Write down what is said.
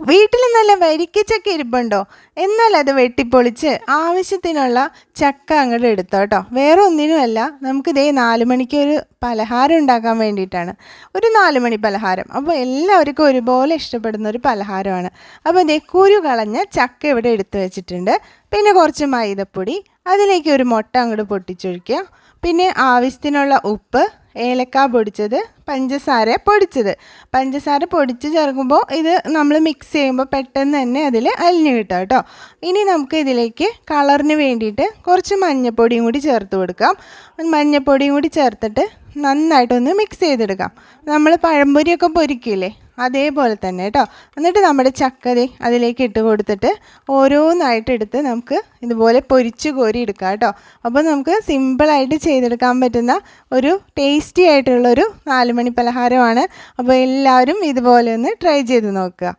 വീട്ടിൽ നല്ല വരിക്കച്ചക്ക ഇരിപ്പുണ്ടോ? എന്നാൽ അത് വെട്ടിപ്പൊളിച്ച് ആവശ്യത്തിനുള്ള ചക്ക അങ്ങോട്ട് എടുത്തോ കേട്ടോ. വേറെ ഒന്നിനുമല്ല, നമുക്കിതേ 4 മണിക്ക് ഒരു പലഹാരം ഉണ്ടാക്കാൻ വേണ്ടിയിട്ടാണ്. ഒരു 4 മണി പലഹാരം. അപ്പോൾ എല്ലാവർക്കും ഒരുപോലെ ഇഷ്ടപ്പെടുന്ന ഒരു പലഹാരമാണ്. അപ്പോൾ ഇതേ കുരു കളഞ്ഞ ചക്ക ഇവിടെ എടുത്തു വെച്ചിട്ടുണ്ട്. പിന്നെ കുറച്ച് മൈദപ്പൊടി, അതിലേക്ക് ഒരു മുട്ട അങ്ങോട്ട് പൊട്ടിച്ചൊഴിക്കുക. പിന്നെ ആവശ്യത്തിനുള്ള ഉപ്പ്, ഏലക്ക പൊടിച്ചത്, പഞ്ചസാര പൊടിച്ച് ചേർക്കുമ്പോൾ ഇത് നമ്മൾ മിക്സ് ചെയ്യുമ്പോൾ പെട്ടെന്ന് തന്നെ അതിൽ അലിഞ്ഞ് കിട്ടും കേട്ടോ. ഇനി നമുക്ക് ഇതിലേക്ക് കളറിന് വേണ്ടിയിട്ട് കുറച്ച് മഞ്ഞൾപ്പൊടിയും കൂടി ചേർത്ത് കൊടുക്കാം. മഞ്ഞൾപ്പൊടിയും കൂടി ചേർത്തിട്ട് നന്നായിട്ടൊന്ന് മിക്സ് ചെയ്തെടുക്കാം. നമ്മൾ പഴംപൊരിയൊക്കെ പൊരിക്കില്ലേ, അതേപോലെ തന്നെ കേട്ടോ. എന്നിട്ട് നമ്മുടെ ചക്കതി അതിലേക്ക് ഇട്ട് കൊടുത്തിട്ട് ഓരോന്നായിട്ട് എടുത്ത് നമുക്ക് ഇതുപോലെ പൊരിച്ച് കോരി എടുക്കാം കേട്ടോ. അപ്പോൾ നമുക്ക് സിമ്പിളായിട്ട് ചെയ്തെടുക്കാൻ പറ്റുന്ന ഒരു ടേസ്റ്റി ആയിട്ടുള്ളൊരു 4 മണി പലഹാരമാണ്. അപ്പോൾ എല്ലാവരും ഇതുപോലെ ഒന്ന് ട്രൈ ചെയ്ത് നോക്കുക.